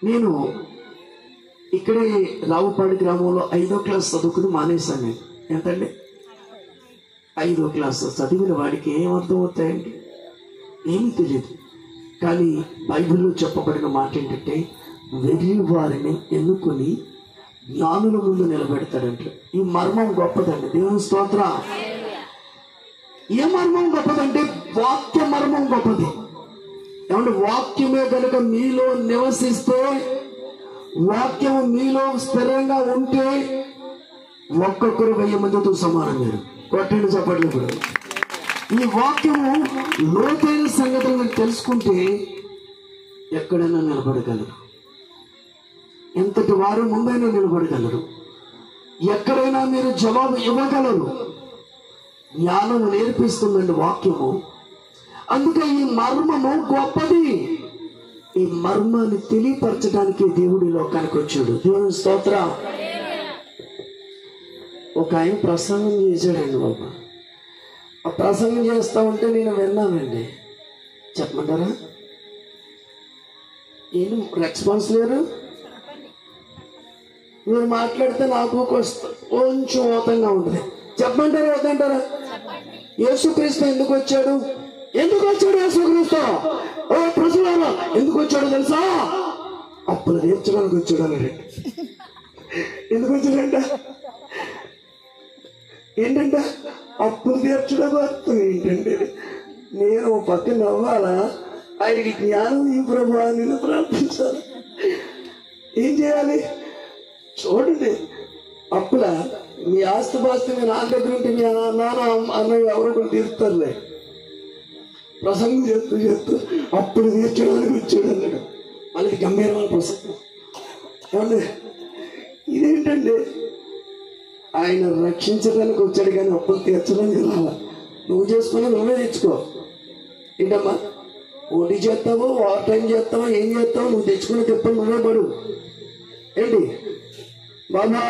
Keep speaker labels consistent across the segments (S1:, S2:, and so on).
S1: నేను ఇక్కడే రావుపాడి గ్రామంలో 5వ క్లాస్ చదువుకుని మానేశాను. నేను ఎంతండి 5వ క్లాస్ చదివిన వాడికి ఏం అర్థం అవుతాయండి? ఏమీ తెలియదు. కానీ బైబిల్లో చెప్పబడిన మాట ఏంటంటే వెర్రి వారిని ఎన్నుకొని జ్ఞానుల ముందు నిలబెడతాడంట. ఈ మర్మం గొప్పదండి. దేవుని స్తోత్రం. ఏ మర్మం గొప్పదంటే వాక్య మర్మం గొప్పది. ఏమంటే వాక్యమే కనుక మీలో నివసిస్తే, వాక్యం మీలో స్థిరంగా ఉంటే ఒక్కొక్కరు 1000 మందితో సమానం. మీరు కొట్టండి చెప్పండి. ఇప్పుడు ఈ వాక్యము లోతైన సంగతులను తెలుసుకుంటే ఎక్కడైనా నిలబడగలరు, ఎంతటి వారు ముందైనా నిలబడగలరు, ఎక్కడైనా మీరు జవాబు ఇవ్వగలరు. జ్ఞానం నేర్పిస్తుందండి వాక్యము. అందుకే ఈ మర్మము గొప్పది. ఈ మర్మాన్ని తెలియపరచడానికి దేవుడి లోకానికి వచ్చాడు. దేవుని స్తోత్రం. ఒక ఆయన ప్రసంగం చేశాడండి బాబా. ఆ ప్రసంగం చేస్తా ఉంటే నేను విన్నానండి. చెప్పమంటారా? ఏం రెస్పాన్స్ లేరు? మీరు మాట్లాడితే నాకు కొంచెం ఓతంగా ఉంటుంది. చెప్పమంటారా వద్దంటారా? యేసుక్రీస్తు ఎందుకు వచ్చాడు? యేసుక్రీస్తు ఓ ప్రజలారా ఎందుకు వచ్చాడు తెలుసా? అప్పులు తీర్చడానికి వచ్చాడు అన్నాడు. ఎందుకు వచ్చాడంట? ఏంటంట? అప్పులు తీర్చడం అర్థం ఏంటంటే, నేను పక్కన నవ్వాలా? ఆయనకి జ్ఞానం ఈ ప్రభు నేను ప్రార్థించాలి. ఏం చేయాలి? చూడండి, అప్పుల మీ ఆస్తిపాస్తి మీ నాన్న దగ్గర ఉంటే మీ నాన్న అన్నయ్య ఎవరో ఒకరు తీరుతారులే. ప్రసంగం చేస్తూ అప్పుడు తీర్చడానికి వచ్చాడు అన్నాడు. వాళ్ళకి గంభీరమైన ప్రసంగం. ఏమండి ఇదేంటండి? ఆయన రక్షించడానికి వచ్చాడు కానీ అప్పులు తీర్చడానికి రాలా. నువ్వు చేసుకుని నువ్వే తెచ్చుకో. ఏంటమ్మా ఓటీ చేస్తావో ఓవర్ టైం చేస్తావో ఏం చేస్తావో నువ్వు తెచ్చుకుని తిప్పని నువ్వే పడు. ఏంటి బాబా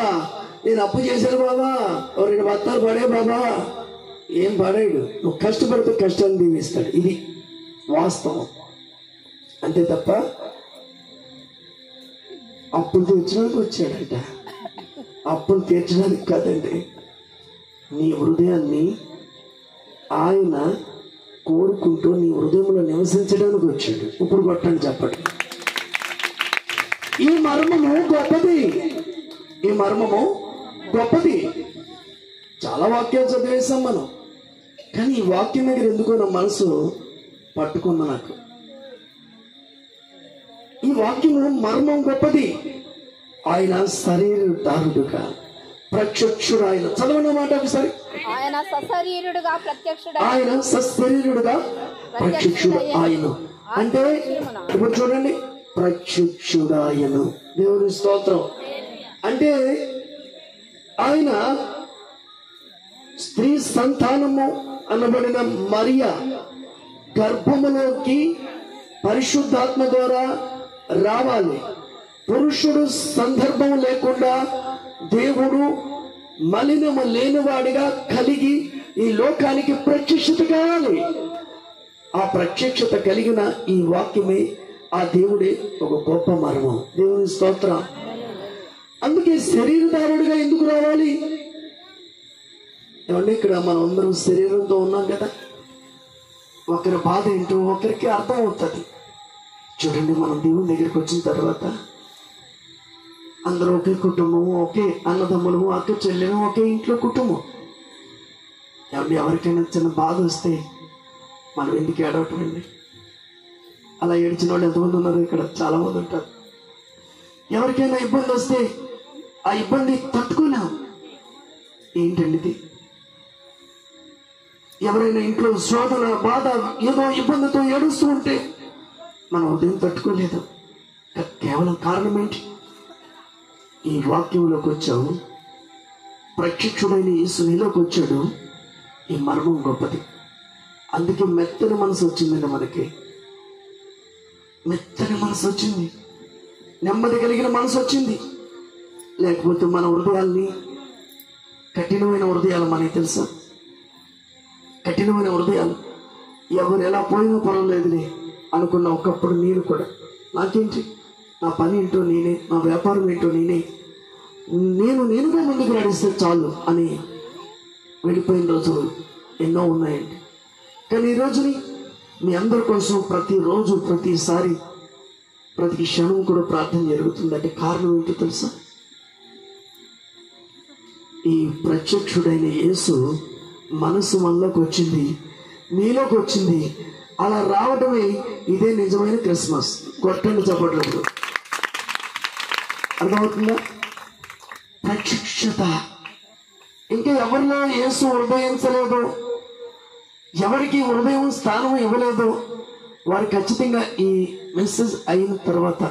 S1: నేను అప్పు చేశాను బాబా, 2 బత్తాలు పడే బాబా. ఏం పడాడు? నువ్వు కష్టపడితే కష్టాన్ని దీవిస్తాడు. ఇది వాస్తవం. అంతే తప్ప అప్పులు తీర్చడానికి వచ్చాడంట. అప్పులు తీర్చడానికి కాదండి, నీ హృదయాన్ని ఆయన కోరుకుంటూ నీ హృదయంలో నివసించడానికి వచ్చాడు. ఇప్పుడు కొట్టండి చెప్పండి. ఈ మర్మము గొప్పది. ఈ మర్మము గొప్పది. చాలా వాక్యాలు చదివేశాం మనం, కానీ ఈ వాక్యం దగ్గర ఎందుకో నా మనసు పట్టుకుంది. నాకు ఈ వాక్యము మర్మం గొప్పది. ఆయన శరీరధారుడుగా ప్రత్యక్షుడు. ఆయన చదవన్న మాట ఒకసారి.
S2: ఆయన సశరీరుడుగా
S1: ప్రత్యక్షుడు ఆయన అంటే ఇప్పుడు చూడండి, ప్రత్యక్షుడాయను. దేవుని స్తోత్రం. అంటే ఆయన స్త్రీ సంతానము అనబడిన మరియ గర్భములోకి పరిశుద్ధాత్మ ద్వారా రావాలి. పురుషుడు సందర్భం లేకుండా దేవుడు మలినము లేనివాడిగా కలిగి ఈ లోకానికి ప్రత్యక్షత కావాలి. ఆ ప్రత్యక్షత కలిగిన ఈ వాక్యమే, ఆ దేవుడే ఒక గొప్ప మర్మం. దేవుని స్తోత్రం. అందుకే శరీరధారుడిగా ఎందుకు రావాలి? ఏమంటే ఇక్కడ మనం అందరం శరీరంతో ఉన్నాం కదా. ఒకరి బాధ ఏంటో ఒకరికి అర్థం అవుతుంది. చూడండి, మనం దేవుని దగ్గరికి వచ్చిన తర్వాత అందరూ ఒకే కుటుంబం, ఒకే అన్నదమ్ములు, అక్క చెల్లెలు, ఒకే ఇంట్లో కుటుంబం. ఏమంటే ఎవరికైనా చిన్న బాధ వస్తే మనం ఎందుకు ఏడవటం అండి? అలా ఏడ్చిన వాళ్ళు ఎంతమంది ఉన్నారు ఇక్కడ? చాలా మంది ఉంటారు. ఎవరికైనా ఇబ్బంది వస్తే ఆ ఇబ్బంది తట్టుకున్నాం. ఏంటండి ఇది? ఎవరైనా ఇంట్లో శోధన, బాధ, ఏదో ఇబ్బందితో ఏడుస్తూ ఉంటే మనం ఉదయం తట్టుకోలేదు. కేవలం కారణం ఏంటి? ఈ వాక్యంలోకి వచ్చావు, ప్రత్యక్షుడైన యేసు నీలోకి వచ్చాడు. ఈ మర్మం గొప్పది. అందుకే మెత్తని మనసు వచ్చిందండి మనకి. మెత్తని మనసు వచ్చింది, నెమ్మది కలిగిన మనసు వచ్చింది. లేకపోతే మన హృదయాల్ని, కఠినమైన హృదయాలు మనకి తెలుసా? కఠినమైన హృదయాలు. ఎవరు ఎలా పోయినా పర్వాలేదులే అనుకున్న ఒకప్పుడు నేను కూడా, నాకేంటి నా పని ఏంటో నేనే, నా వ్యాపారం ఏంటో నేనే, నేనుగా ముందుకు నడిస్తే చాలు అని వెళ్ళిపోయిన రోజులు ఎన్నో ఉన్నాయండి. కానీ ఈ రోజుని మీ అందరి కోసం ప్రతిరోజు, ప్రతిసారి, ప్రతి క్షణం కూడా ప్రార్థన జరుగుతుందంటే కారణం ఏంటో తెలుసా? ఈ ప్రత్యక్షుడైన యేసు మనసు మనలోకి వచ్చింది, మీలోకి వచ్చింది. అలా రావడమే ఇదే నిజమైన క్రిస్మస్. కొట్టండి చప్పట్లేదు. అర్థమవుతుందా? ప్రత్యక్షత. ఇంకా ఎవరిలో యేసు ఉదయించలేదు, ఎవరికి ఉదయం స్థానం ఇవ్వలేదు, వారు ఖచ్చితంగా ఈ మెసేజ్ అయిన తర్వాత